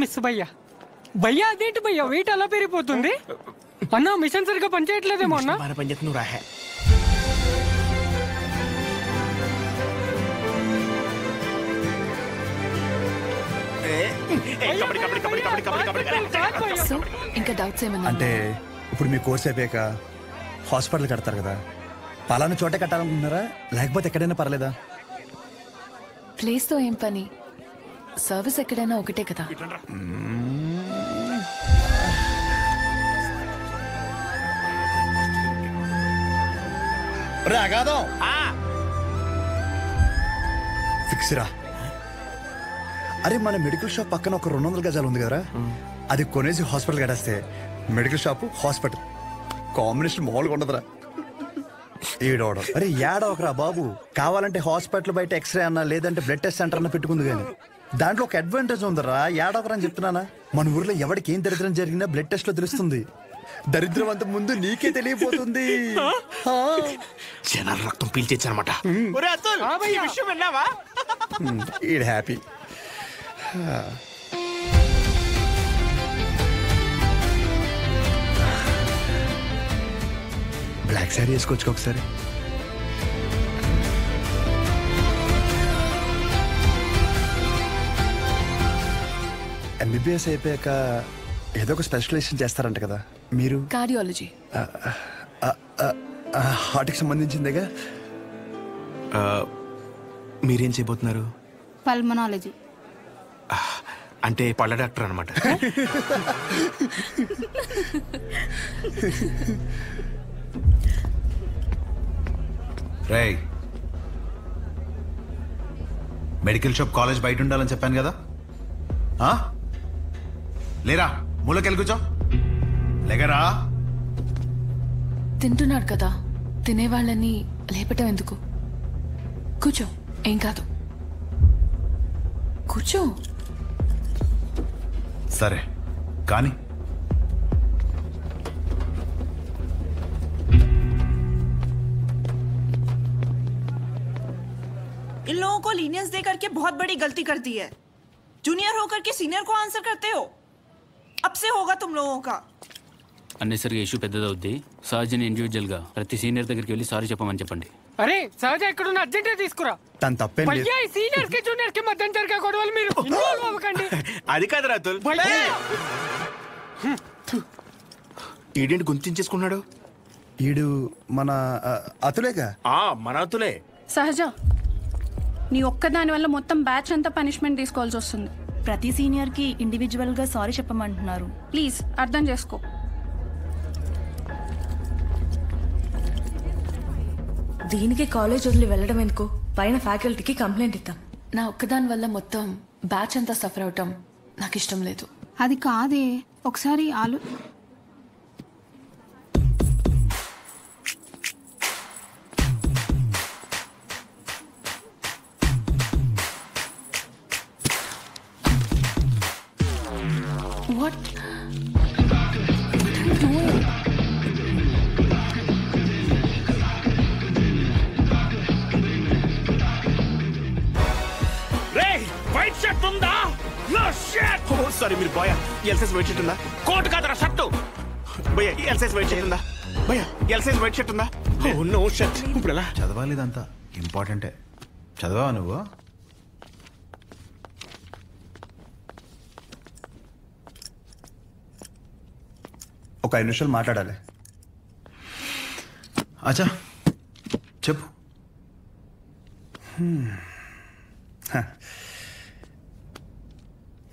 Miss భయ్యా. భయ్యా అదేంటి భయ్యా వెయిట్ అలా పెరిగిపోతుంది? అన్నా మిషన్ సరిగ్గా పనిచేయట్లేదేమో అన్నా. పనిచేస్తుంది రాహే. సో ఇంకా డౌట్స్ ఏమన్నా? అంటే ఇప్పుడు మీ కోర్స్ అయిపోయాక హాస్పిటల్ కడతారు కదా, పలానా చోటే కట్టాలనుకుంటున్నారా లేకపోతే ఎక్కడైనా పర్లేదా? ప్లేస్ తో ఏం పని, సర్వీస్ ఎక్కడైనా ఒకటే కదా. అగాదం ఫిక్స్ రా. అరే మన మెడికల్ షాప్ పక్కన ఒక 200 గజాలు ఉంది కదరా, అది కొనేసి హాస్పిటల్ కట్టేస్తే మెడికల్ షాప్ హాస్పిటల్ కాంబినేషన్ మామూలుగా ఉండదురా. ఏడవడం అరే ఏడవకరా బాబు, కావాలంటే హాస్పిటల్ బయట ఎక్స్రే అన్నా లేదంటే బ్లడ్ టెస్ట్ సెంటర్ అన్న పెట్టుకుంది, కానీ దాంట్లో ఒక అడ్వాంటేజ్ ఉందరా. ఏడవకరా అని చెప్తున్నానా. మన ఊర్లో ఎవరికి ఏం దరిద్రం జరిగినా బ్లడ్ టెస్ట్ లో తెలుస్తుంది. దరిద్రం అంత ముందు నీకే తెలియపోతుంది. జనాల రక్తం పీల్చేచ్చనమాట. ఈడ్ హ్యాపీ. బ్లాక్ శారీ వేసుకోవచ్చు ఒకసారి. ఎంబీబీఎస్ అయిపోయాక ఏదో ఒక స్పెషలైజేషన్ చేస్తారంట కదా మీరు? కార్డియాలజీ. హార్ట్కి సంబంధించిందేగా. మీరేం చేయబోతున్నారు? పల్మనాలజీ. అంటే పళ్ళ డాక్టర్ అనమాట. రేయ్, మెడికల్ షాప్ కాలేజ్ బయట ఉండాలని చెప్పాను కదా, లేరా మూలకెళ్ళి కూర్చో. లేగరా. తింటున్నాడు కదా, తినేవాళ్ళని లేపటం ఎందుకు? కూర్చో, ఏం కాదు, కూర్చో. సరే కానీ इन लोगों को लीनियंस दे करके बहुत बड़ी गलती कर दी है। जूनियर होकर के सीनियर को आंसर करते हो। अब से होगा तुम लोगों का. అన్నెసరిగా ఇష్యూ పెద్దదవుద్ది. సహజని ఇండివిజువల్ గా ప్రతి సీనియర్ దగ్గరికి వెళ్ళి సారీ చెప్పమని చెప్పండి. అరే సహజ ఎక్కడున్న అర్జెంటే తీసుకురా. తను తప్పేం లేదు. భయ్యా సీనియర్ కి జూనియర్ కి మధ్య జరిగే గొడవలు మీరు ఇన్వాల్వ్ అవ్వకండి. అది కాదు రాతుల్. ఈడేంటి గుంతించేసుకున్నాడు? ఈడు మన అతులేగా. మన అతులే. సహజ, నీ ఒక్కదాని వల్ల మొత్తం బ్యాచ్ అంతా పనిష్మెంట్ తీసుకోవాల్సి వస్తుంది. ప్రతి సీనియర్ కి ఇండివిజువల్ గా సారీ చెప్పమంటున్నారు. ప్లీజ్ అర్థం చేసుకో. దీనికి కాలేజ్ వదిలి వెళ్ళడం ఎందుకు? పైన ఫ్యాకల్టీకి కంప్లైంట్ ఇద్దాం. నా ఒక్కదాని వల్ల మొత్తం బ్యాచ్ అంతా సఫర్ అవటం నాకు ఇష్టం లేదు. అది కాదే, ఒకసారి What? What are you doing? రేయ్, వైట్ షర్ట్ ఉందా? No shirt. ఓ సారీ, మీరు బాయ్. ఎల్సైజ్ వైట్ షర్ట్ ఉందా? కోట్ కాదరా షర్ట్. భయ్యా ఎల్సైజ్ వైట్ షర్ట్ ఉందా? భయ్యా ఎల్సైజ్ వైట్ షర్ట్ ఉందా? Oh no shirt. ఇప్పుడు ఎలా చదవాలి? ఇదంతా ఇంపార్టెంటే. చదవా నువ్వు? ఒక 5 నిమిషాలు మాట్లాడాలి. అచ్చా చెప్పు.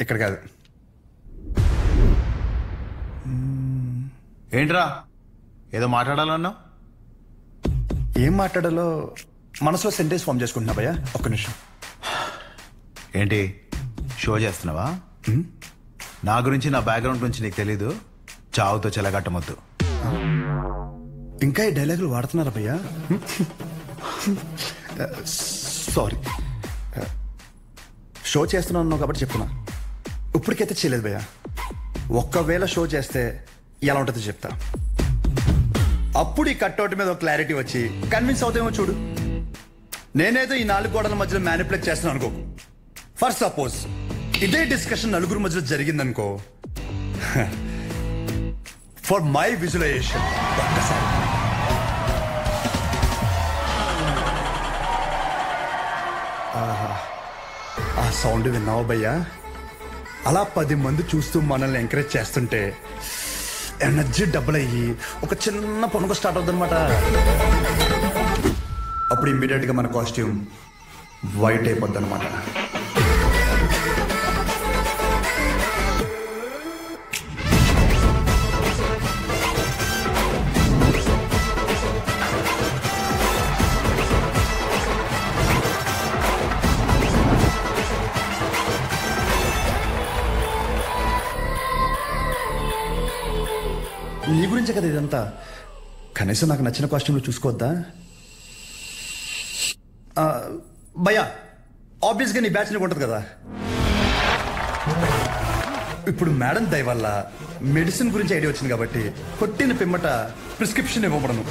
ఇక్కడ కాదు. ఏంట్రా ఏదో మాట్లాడాలన్నావు? ఏం మాట్లాడాలో మనసులో సెంటెన్స్ ఫామ్ చేసుకుంటున్నా భయ్యా. ఒక్క నిమిషం. ఏంటి షో చేస్తున్నావా? నా గురించి, నా బ్యాక్గ్రౌండ్ గురించి నీకు తెలీదు? చావుతో చెలగట్టమొద్దు. ఇంకా ఈ డైలాగులు వాడుతున్నారా భయ్యా? సారీ, షో చేస్తున్నాను కాబట్టి చెప్తున్నా. ఇప్పటికైతే చేయలేదు భయ్యా. ఒక్కవేళ షో చేస్తే ఎలా ఉంటుందో చెప్తా. అప్పుడు ఈ కట్అవుట్ మీద ఒక క్లారిటీ వచ్చి కన్విన్స్ అవుతామో చూడు. నేనేదో ఈ 4 గోడల మధ్యలో మ్యానిపులేట్ చేస్తున్నాను అనుకో. ఫర్ సపోజ్ ఇదే డిస్కషన్ నలుగురు మధ్యలో జరిగిందనుకో, ఫర్ మై విజువలైజేషన్ ఒక్కసారి ఆ సౌండ్ విన్నావు భయ్యా? అలా 10 మంది చూస్తూ మనల్ని ఎంకరేజ్ చేస్తుంటే ఎనర్జీ డబుల్ అయ్యి ఒక చిన్న పనుక స్టార్ట్ అవుతుంది అనమాట. అప్పుడు ఇమ్మీడియట్ గా మన కాస్ట్యూమ్ వైట్ అయిపోద్ది అనమాట. నీ గురించే కదా ఇదంతా. కనీసం నాకు నచ్చిన కాస్ట్యూమ్లో చూసుకోవద్దా? భయ్యా, ఆబ్వియస్గా నీ బ్యాచ్ నీకు ఉంటుంది కదా. ఇప్పుడు మేడం దయ వల్ల మెడిసిన్ గురించి ఐడియా వచ్చింది కాబట్టి కొట్టిన పిమ్మట ప్రిస్క్రిప్షన్ ఇవ్వబడను.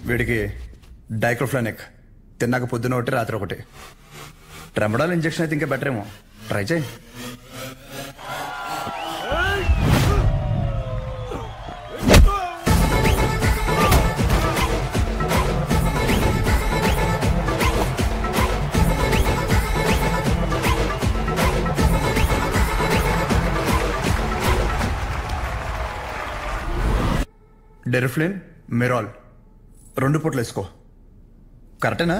వీడికి డైక్లోఫెనాక్ తిన్నాక పొద్దున ఒకటి రాత్రి ఒకటి. ట్రెమడాల్ ఇంజెక్షన్ అయితే ఇంకా బెటర్ ఏమో, ట్రై చేయి. డెరిఫ్లిన్, మెరాల్ 2 పూటలు వేసుకో. కరెక్టేనా?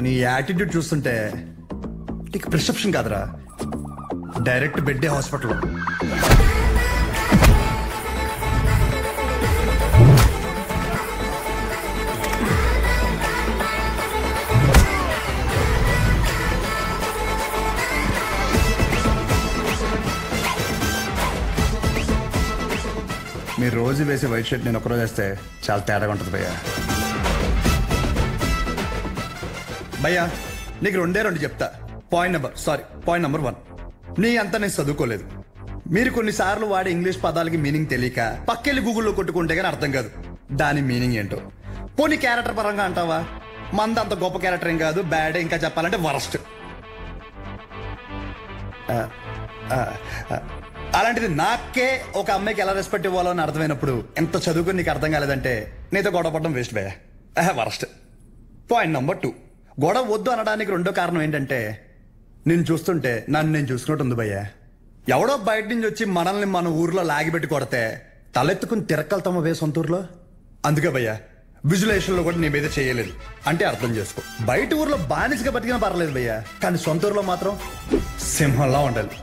నీ యాటిట్యూడ్ చూస్తుంటే నీకు ప్రిస్క్రిప్షన్ కాదురా, డైరెక్ట్ బెడ్డే హాస్పిటల్. మీరు రోజు వేసే వైట్ షర్ట్ నేను ఒకరోజు వేస్తే చాలా తేడాగా ఉంటుంది భయ్యా. భయ్యా నీకు 2 చెప్తా. పాయింట్ నెంబర్ 1, నీ అంతా నేను చదువుకోలేదు. మీరు కొన్నిసార్లు వాడే ఇంగ్లీష్ పదాలకి మీనింగ్ తెలియక పక్కెళ్ళి గూగుల్లో కొట్టుకుంటే కానీ అర్థం కాదు దాని మీనింగ్ ఏంటో. పోనీ క్యారెక్టర్ పరంగా అంటావా, మంద అంత గొప్ప క్యారెక్టర్ ఏం కాదు, బ్యాడ్. ఇంకా చెప్పాలంటే వరస్ట్. అలాంటిది నాకే ఒక అమ్మాయికి ఎలా రెస్పెక్ట్ ఇవ్వాలో అని అర్థమైనప్పుడు ఎంత చదువుకుని నీకు అర్థం కాలేదంటే నీతో గొడవ పడడం వేస్ట్ భయ్యా, వరస్ట్. పాయింట్ నెంబర్ 2, గొడవ వద్దు అనడానికి 2వ కారణం ఏంటంటే నేను చూస్తుంటే నన్ను నేను చూసుకున్నట్టు ఉంది భయ్యా. ఎవడో బయట నుంచి వచ్చి మనల్ని మన ఊర్లో లాగిపెట్టి కొడితే తలెత్తుకుని తిరక్కలుతామా వే సొంత ఊర్లో. అందుకే భయ్యా విజువలైజేషన్లో కూడా నీ మీద చేయలేదు అంటే అర్థం చేసుకో. బయట ఊర్లో బానిసగా బతికినా పర్లేదు భయ్యా, కానీ సొంత ఊర్లో మాత్రం సింహంలా ఉండాలి.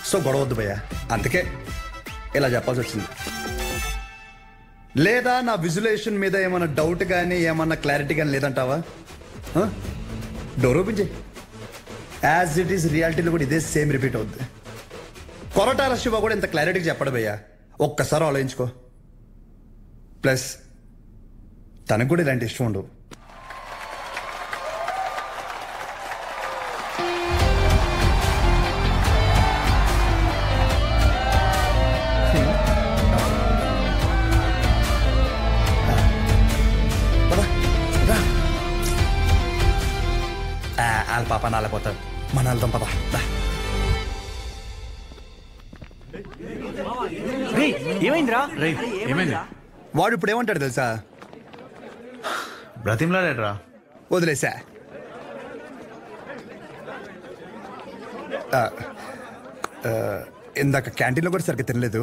సో గొడవ వద్దు భయ్యా, అందుకే ఇలా చెప్పాల్సి వచ్చింది. లేదా నా విజువలైజేషన్ మీద ఏమన్నా డౌట్ కానీ ఏమన్నా క్లారిటీ కానీ లేదంటావా? డోర్ ఓపెన్ చేయి. యాజ్ ఇట్ ఈస్ రియాలిటీలో కూడా ఇదే సేమ్ రిపీట్ అవుద్ది. కొరటాల శివ కూడా ఇంత క్లారిటీగా చెప్పడు భయ్యా, ఒక్కసారి ఆలోచించుకో. ప్లస్ తనకు కూడా ఇలాంటి ఇష్టం ఉండవు. వాళ్ళ పాప నాలపోతారు మన వెళ్దాం పాప ఏమైందిరా? ఏమైంది? వాడు ఇప్పుడు ఏమంటాడు తెలుసా? బ్రతిమ్లాడేట్రా. వదిలేసా. ఇందాక క్యాంటీన్లో కూడా సరిగ్గా తినలేదు.